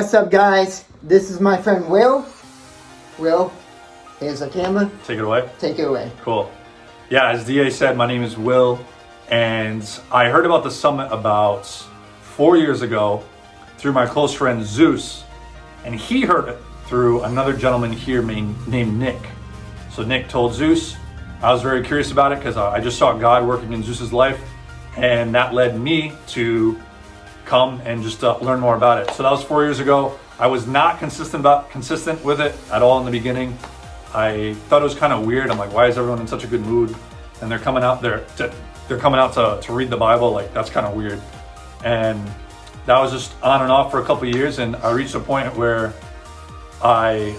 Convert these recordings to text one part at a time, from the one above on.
What's up, guys? This is my friend Will. Will, here's the camera. Take it away. Take it away. Cool. Yeah, as DA said, my name is Will, and I heard about the summit about 4 years ago through my close friend Zeus, and he heard it through another gentleman here named Nick. So Nick told Zeus. I was very curious about it because I just saw God working in Zeus's life, and that led me to come and just learn more about it. So that was 4 years ago. I was not consistent with it at all in the beginning. I thought it was kind of weird. I'm like, why is everyone in such a good mood? And they're coming out there. They're coming out to read the Bible. Like, that's kind of weird. And that was just on and off for a couple of years. And I reached a point where what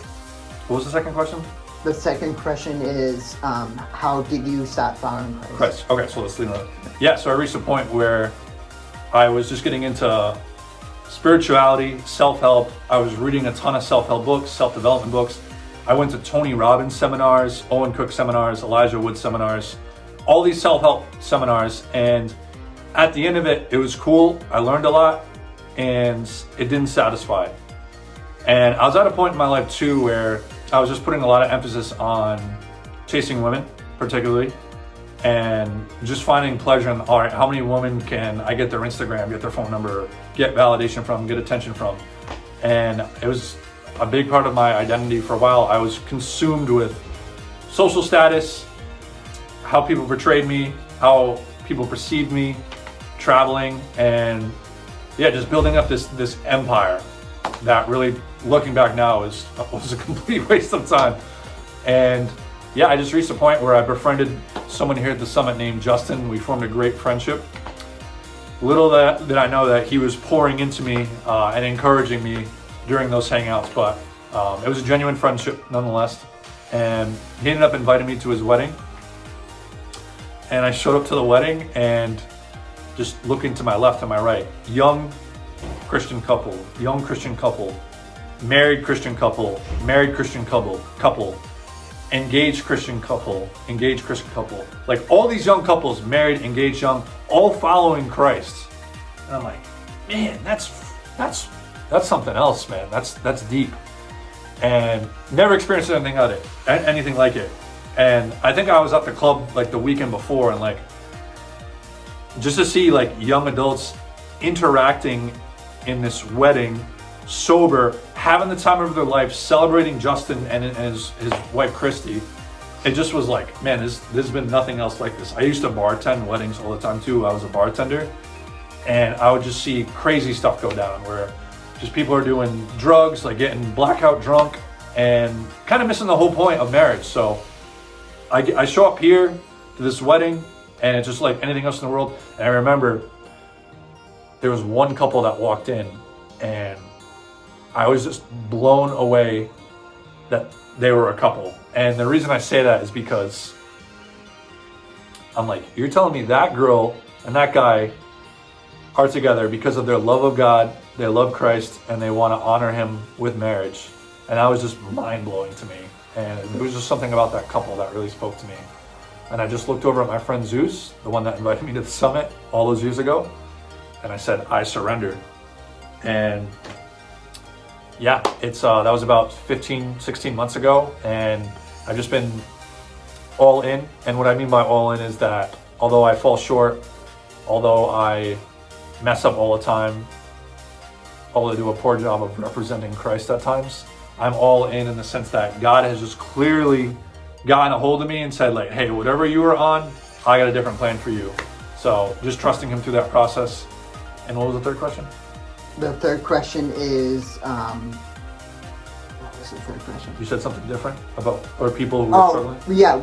was the second question? The second question is, how did you start following Christ? Okay, so let's leave it. Yeah, so I reached a point where I was just getting into spirituality, self-help. I was reading a ton of self-help books, self-development books. I went to Tony Robbins seminars, Owen Cook seminars, Elijah Wood seminars, all these self-help seminars. And at the end of it, it was cool. I learned a lot, and it didn't satisfy. And I was at a point in my life too where I was just putting a lot of emphasis on chasing women, particularly, and just finding pleasure in, all right, how many women can I get their Instagram, get their phone number, get validation from, get attention from? And it was a big part of my identity for a while. I was consumed with social status, how people portrayed me, how people perceived me, traveling, and yeah, just building up this empire that really, looking back now, was a complete waste of time. And yeah, I just reached a point where I befriended someone here at the summit named Justin. We formed a great friendship. Little did I know that he was pouring into me and encouraging me during those hangouts, but it was a genuine friendship nonetheless. And he ended up inviting me to his wedding. And I showed up to the wedding and just looking to my left and my right, young Christian couple, married Christian couple, engaged Christian couple, like all these young couples, married, engaged, young, all following Christ. And I'm like, man, that's something else, man. That's deep. And never experienced anything like it. And I think I was at the club like the weekend before, and like just to see like young adults interacting in this wedding, sober, having the time of their life, celebrating Justin and his wife Christy. It just was like, man, there's been nothing else like this. I used to bartend weddings all the time too. I was a bartender, and I would just see crazy stuff go down where just people are doing drugs, like getting blackout drunk, and kind of missing the whole point of marriage. So I show up here to this wedding, and it's just like anything else in the world. And I remember there was one couple that walked in, and I was just blown away that they were a couple. And the reason I say that is because I'm like, you're telling me that girl and that guy are together because of their love of God, they love Christ, and they want to honor him with marriage. And that was just mind-blowing to me. And it was just something about that couple that really spoke to me. And I just looked over at my friend Zeus, the one that invited me to the summit all those years ago, and I said, I surrender. And yeah, that was about 16 months ago, and I've just been all in. And what I mean by all in is that although I fall short, although I mess up all the time, although I do a poor job of representing Christ at times, I'm all in the sense that God has just clearly gotten a hold of me and said like, hey, whatever you were on, I got a different plan for you. So just trusting him through that process. And what was the third question? The third question is, what was the third question? You said something different about, or people who were struggling? Yeah,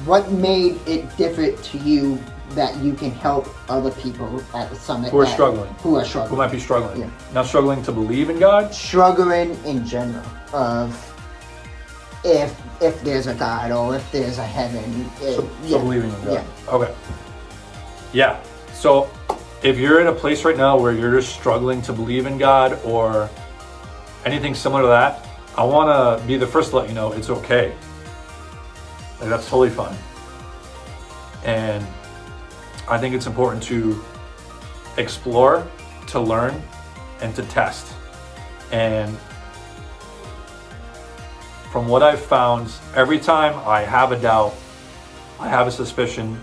what made it different to you that you can help other people at the summit Who are struggling. Who might be struggling. Yeah. Not struggling to believe in God? Struggling in general of if there's a God or if there's a heaven. So believing in God. Yeah. Okay. Yeah. So if you're in a place right now where you're just struggling to believe in God or anything similar to that, I want to be the first to let you know it's okay. Like, that's totally fine. And I think it's important to explore to learn and to test. And from what I've found, every time I have a doubt, I have a suspicion,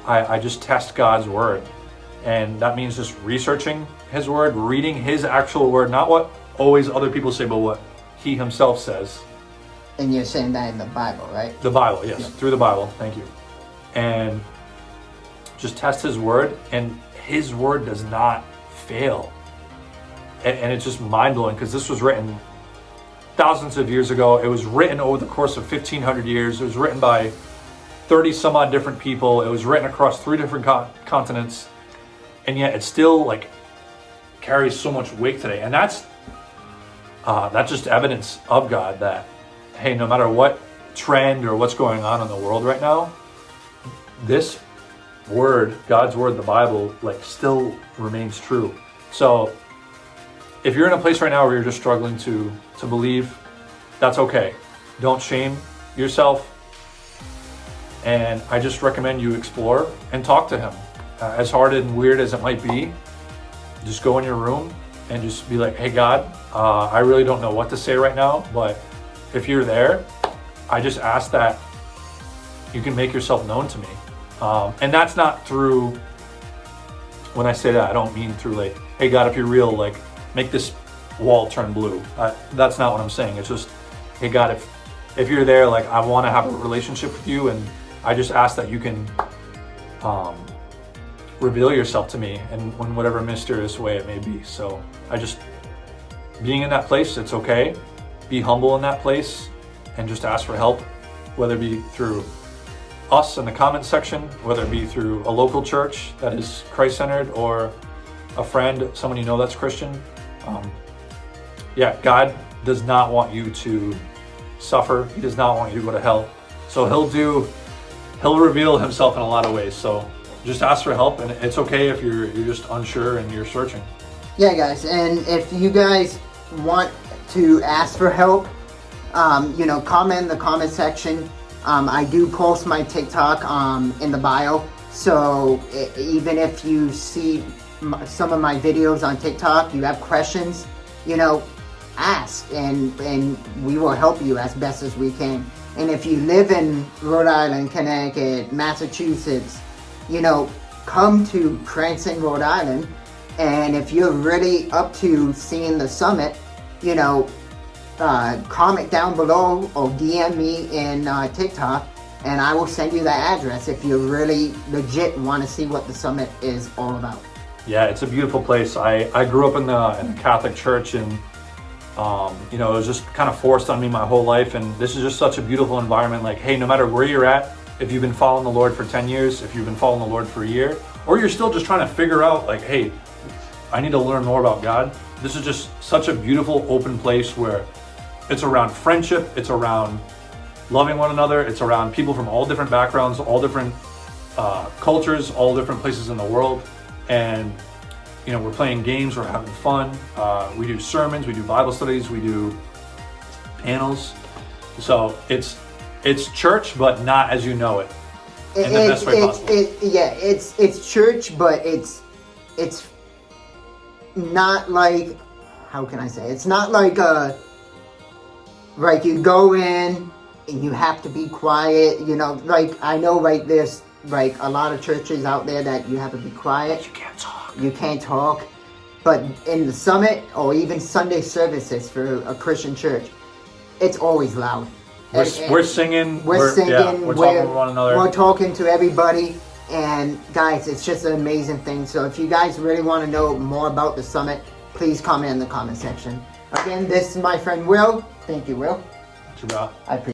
I just test God's word. And that means just researching his word, reading his actual word, not what always other people say, but what he himself says. And you're saying that in the Bible, right? The Bible, yes, Yeah. through the Bible, thank you. And just test his word, and his word does not fail. And it's just mind-blowing, because this was written thousands of years ago. It was written over the course of 1,500 years. It was written by 30 some odd different people. It was written across 3 different continents. And yet it still like carries so much weight today. And that's just evidence of God that, hey, no matter what trend or what's going on in the world right now, this word, God's word, the Bible, like still remains true. So if you're in a place right now where you're just struggling to believe, that's okay. Don't shame yourself. And I just recommend you explore and talk to him. As hard and weird as it might be, just go in your room and just be like, hey God, I really don't know what to say right now, but if you're there, I just ask that you can make yourself known to me. And that's not through, when I say that, I don't mean through like, hey God, if you're real, like make this wall turn blue. That's not what I'm saying. It's just, hey God, if you're there, like I want to have a relationship with you, and I just ask that you can reveal yourself to me in whatever mysterious way it may be. So I just, being in that place, it's okay. Be humble in that place and just ask for help, whether it be through us in the comment section, whether it be through a local church that is Christ-centered, or a friend, someone you know that's Christian. God does not want you to suffer. He does not want you to go to hell. So he'll reveal himself in a lot of ways. So just ask for help, and it's okay if you're just unsure and you're searching. Yeah, guys, and if you guys want to ask for help, comment in the comment section. I do post my TikTok in the bio, so even if you see some of my videos on TikTok, you have questions, ask, and we will help you as best as we can. And if you live in Rhode Island, Connecticut, Massachusetts, come to Cranston, Rhode Island. And if you're really up to seeing the summit, comment down below or DM me in TikTok, and I will send you the address if you really legit want to see what the summit is all about. Yeah, it's a beautiful place. I grew up in the Catholic Church, and it was just kind of forced on me my whole life. And this is just such a beautiful environment. Like, hey, no matter where you're at, if you've been following the Lord for 10 years, if you've been following the Lord for a year, or you're still just trying to figure out, like, hey, I need to learn more about God. This is just such a beautiful, open place where it's around friendship, it's around loving one another, it's around people from all different backgrounds, all different cultures, all different places in the world. And, we're playing games, we're having fun. We do sermons, we do Bible studies, we do panels. So it's church, but not as you know it. In the best way possible. It's church, but it's not like, how can I say? It's not like you go in and you have to be quiet. I know, there's a lot of churches out there that you have to be quiet. You can't talk. But in the summit, or even Sunday services for a Christian church, it's always loud. We're singing. We're singing. We're talking with one another. We're talking to everybody. And guys, it's just an amazing thing. So if you guys really want to know more about the summit, please comment in the comment section. Again, this is my friend Will. Thank you, Will. What you got? I appreciate it.